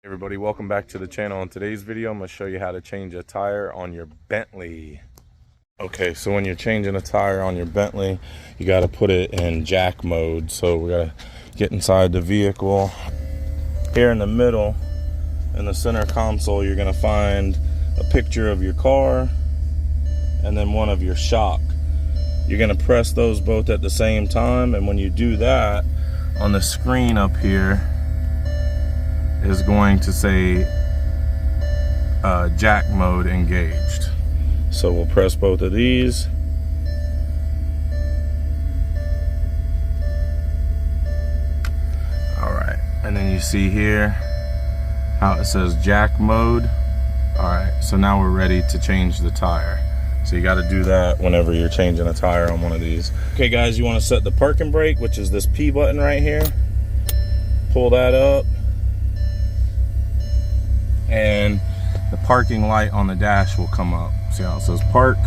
Hey everybody, welcome back to the channel. In today's video I'm going to show you how to change a tire on your Bentley. Okay, so when you're changing a tire on your Bentley, you got to put it in jack mode. So we got to get inside the vehicle. Here in the middle, in the center console, you're going to find a picture of your car and then one of your shock. You're going to press those both at the same time, and when you do that, on the screen up here is going to say jack mode engaged. So we'll press both of these. Alright, and then you see here how it says jack mode. Alright, so now we're ready to change the tire. So you got to do that whenever you're changing a tire on one of these. Okay guys, you want to set the parking brake, which is this P button right here. Pull that up, and the parking light on the dash will come up. See how it says park?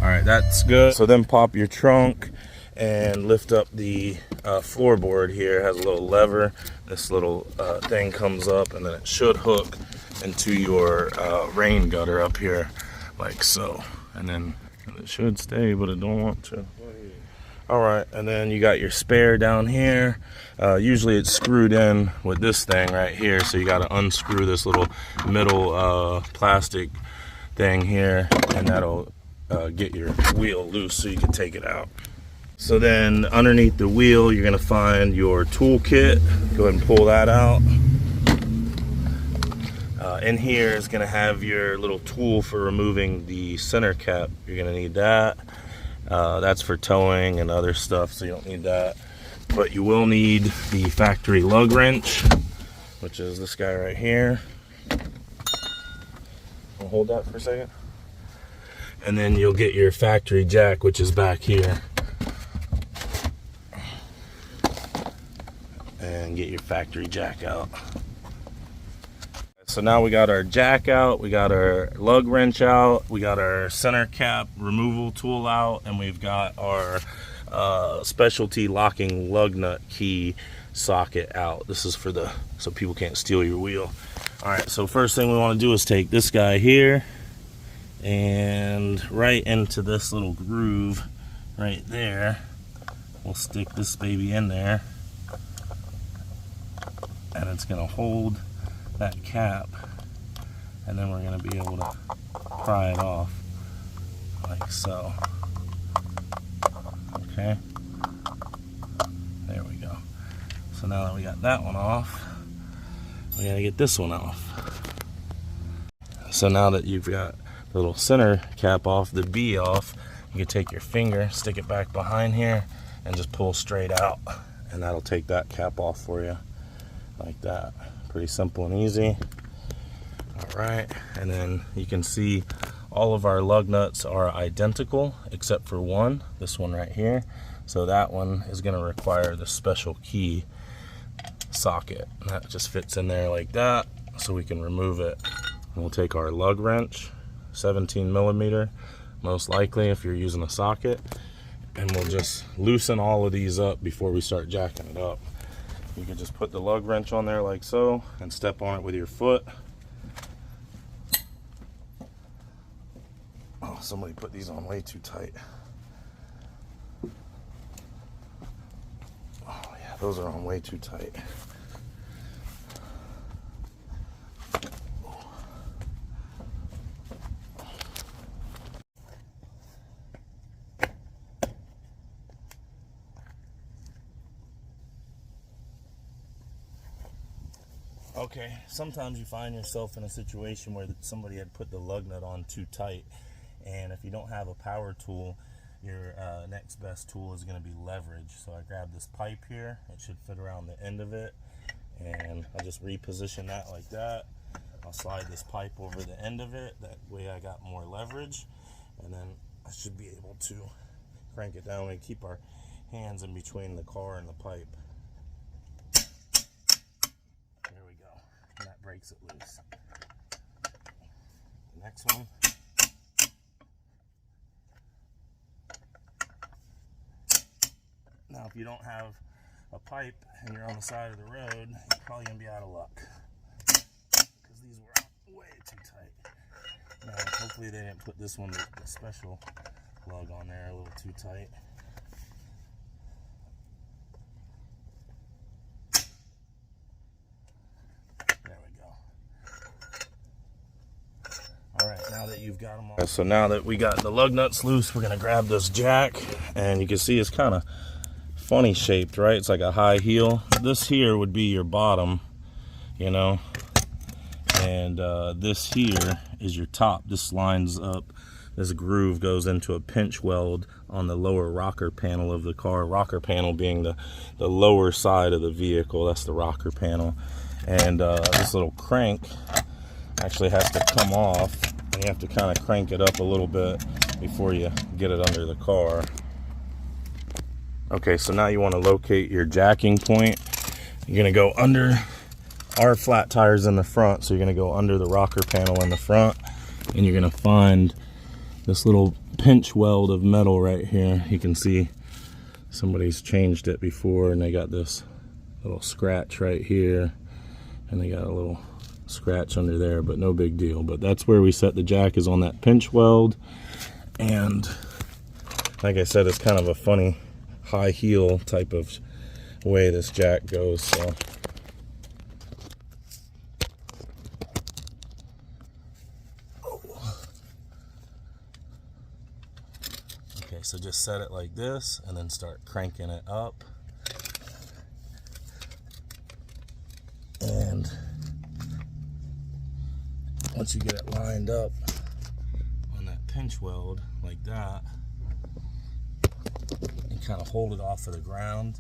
Alright, that's good. So then pop your trunk and lift up the floorboard here. It has a little lever. This little thing comes up, and then it should hook into your rain gutter up here like so. And then it should stay, but it don't want to. Alright, and then you got your spare down here. Usually it's screwed in with this thing right here, so you got to unscrew this little middle plastic thing here, and that'll get your wheel loose so you can take it out. So then underneath the wheel, you're going to find your tool kit. Go ahead and pull that out. In here is going to have your little tool for removing the center cap. You're going to need that. That's for towing and other stuff, so you don't need that. But you will need the factory lug wrench, which is this guy right here. I'll hold that for a second. And then you'll get your factory jack, which is back here. And get your factory jack out. So now we got our jack out, we got our lug wrench out, we got our center cap removal tool out, and we've got our specialty locking lug nut key socket out. This is for so people can't steal your wheel. Alright, so first thing we want to do is take this guy here and right into this little groove right there. We'll stick this baby in there, and it's going to hold that cap, and then we're going to be able to pry it off like so. Okay, there we go. So now that we got that one off, we got to get this one off. So now that you've got the little center cap off, the B off, you can take your finger, stick it back behind here, and just pull straight out, and that'll take that cap off for you like that. Pretty simple and easy. Alright, and then you can see all of our lug nuts are identical except for one, this one right here. So that one is going to require the special key socket. And that just fits in there like that, so we can remove it. And we'll take our lug wrench, 17 millimeter, most likely if you're using a socket, and we'll just loosen all of these up before we start jacking it up. You can just put the lug wrench on there like so and step on it with your foot. Oh, somebody put these on way too tight. Oh yeah, those are on way too tight. Okay, sometimes you find yourself in a situation where somebody had put the lug nut on too tight, and if you don't have a power tool, your next best tool is going to be leverage. So I grabbed this pipe here, it should fit around the end of it, and I'll just reposition that like that. I'll slide this pipe over the end of it, that way I got more leverage, and then I should be able to crank it down and keep our hands in between the car and the pipe. And that breaks it loose. The next one. Now if you don't have a pipe and you're on the side of the road, you're probably going to be out of luck. Hopefully they didn't put this one with the special lug on there a little too tight. There we go. Alright, now that you've got them all. So now that we got the lug nuts loose, we're going to grab this jack. And you can see it's kind of funny shaped, right? It's like a high heel. This here would be your bottom, you know. And this here is your top. This lines up, this groove goes into a pinch weld on the lower rocker panel of the car. Rocker panel being the lower side of the vehicle. That's the rocker panel. And this little crank actually has to come off, and you have to kind of crank it up a little bit before you get it under the car. Okay, so now you want to locate your jacking point. You're going to go under our flat tires in the front, so you're going to go under the rocker panel in the front, and you're going to find this little pinch weld of metal right here. You can see somebody's changed it before, and they got this little scratch right here, and they got a little scratch under there, but no big deal. But that's where we set the jack, is on that pinch weld. And like I said, it's kind of a funny high heel type of way this jack goes. So okay, so just set it like this and then start cranking it up. And once you get it lined up on that pinch weld like that, and kind of hold it off of the ground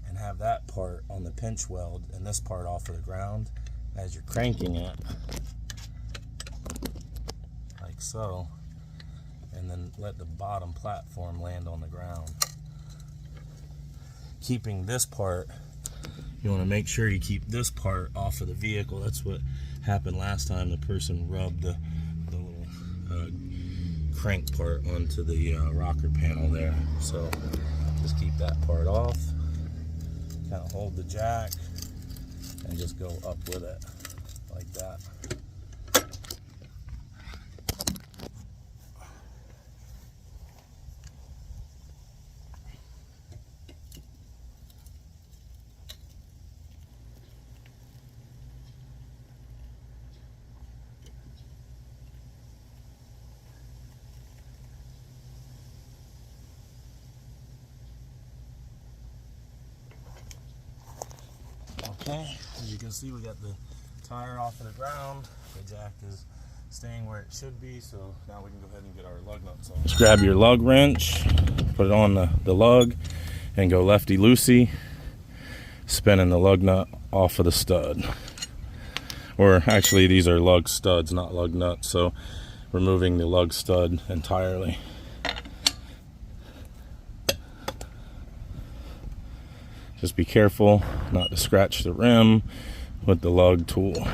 and have that part on the pinch weld and this part off of the ground as you're cranking it, like so, and then let the bottom platform land on the ground. Keeping this part, you want to make sure you keep this part off of the vehicle. That's what happened last time. The person rubbed the little crank part onto the rocker panel there. So just keep that part off, kind of hold the jack and just go up with it like that. Okay, as you can see, we got the tire off of the ground. The jack is staying where it should be, so now we can go ahead and get our lug nuts on. Just grab your lug wrench, put it on the lug, and go lefty-loosey, spinning the lug nut off of the stud. Or actually, these are lug studs, not lug nuts, so removing the lug stud entirely. Just be careful not to scratch the rim with the lug tool.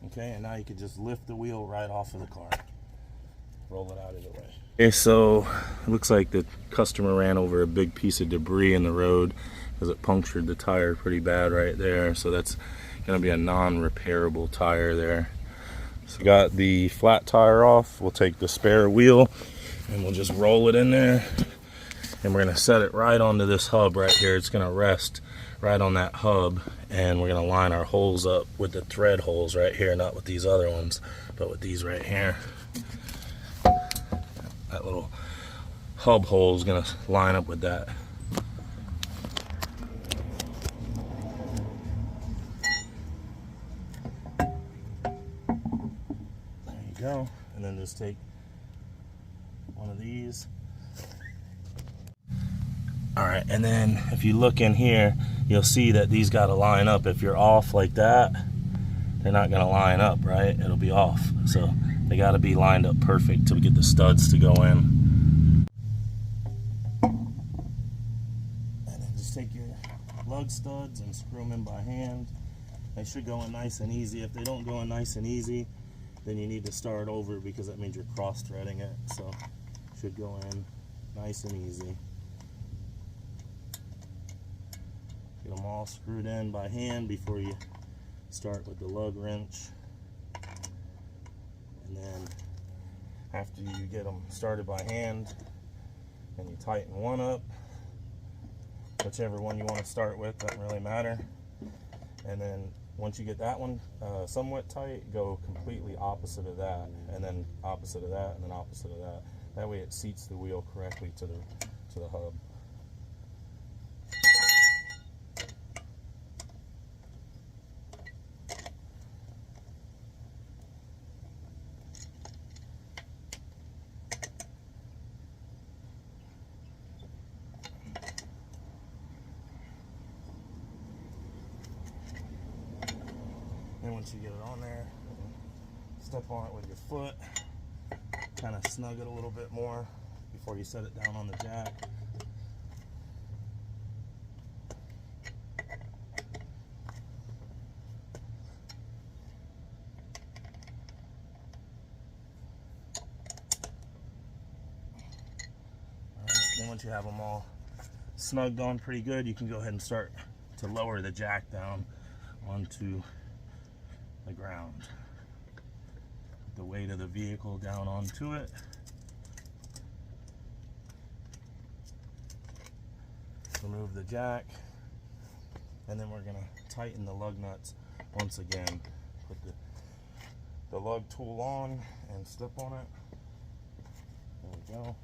Okay, and now you can just lift the wheel right off of the car. Roll it out of the way. Okay, so it looks like the customer ran over a big piece of debris in the road because it punctured the tire pretty bad right there. So that's going to be a non-repairable tire there. So got the flat tire off. We'll take the spare wheel and we'll just roll it in there. And we're going to set it right onto this hub right here. It's going to rest right on that hub. And we're going to line our holes up with the thread holes right here, not with these other ones, but with these right here. That little hub hole is going to line up with that. There you go. And then just take one of these. Alright, and then if you look in here, you'll see that these got to line up. If you're off like that, they're not going to line up, right? It'll be off. So they got to be lined up perfect to get the studs to go in. And then just take your lug studs and screw them in by hand. They should go in nice and easy. If they don't go in nice and easy, then you need to start over because that means you're cross-threading it. So should go in nice and easy. Get them all screwed in by hand before you start with the lug wrench. And then after you get them started by hand and you tighten one up, whichever one you want to start with, doesn't really matter. And then once you get that one somewhat tight, go completely opposite of that, and then opposite of that, and then opposite of that. That way it seats the wheel correctly to the hub. And once you get it on there, step on it with your foot, kind of snug it a little bit more before you set it down on the jack. Alright, then once you have them all snugged on pretty good, you can go ahead and start to lower the jack down onto the ground. Put the weight of the vehicle down onto it. Remove the jack, and then we're going to tighten the lug nuts once again. Put the lug tool on and step on it. There we go.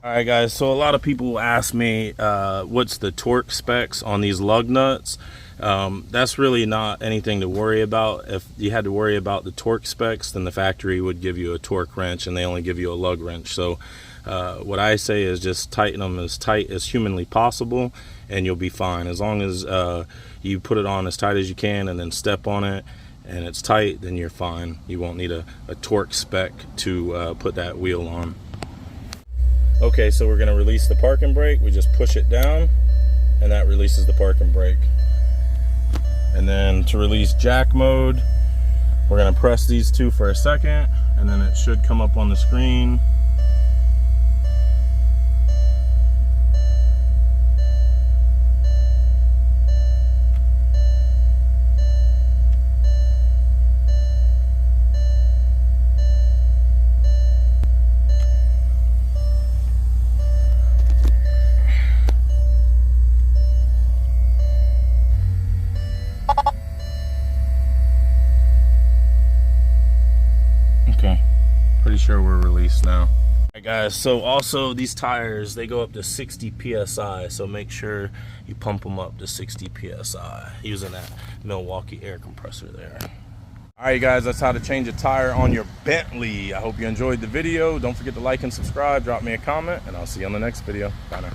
Alright guys, so a lot of people ask me what's the torque specs on these lug nuts. That's really not anything to worry about. If you had to worry about the torque specs, then the factory would give you a torque wrench and they only give you a lug wrench. So what I say is just tighten them as tight as humanly possible and you'll be fine. As long as you put it on as tight as you can and then step on it and it's tight, then you're fine. You won't need a torque spec to put that wheel on. Okay, so we're going to release the parking brake. We just push it down and that releases the parking brake. And then to release jack mode, we're going to press these two for a second and then it should come up on the screen. Okay, pretty sure we're released now. All right guys, so also these tires, they go up to 60 psi, so make sure you pump them up to 60 psi using that Milwaukee air compressor there. All right guys, that's how to change a tire on your Bentley. I hope you enjoyed the video. Don't forget to like and subscribe, drop me a comment, and I'll see you on the next video. Bye now.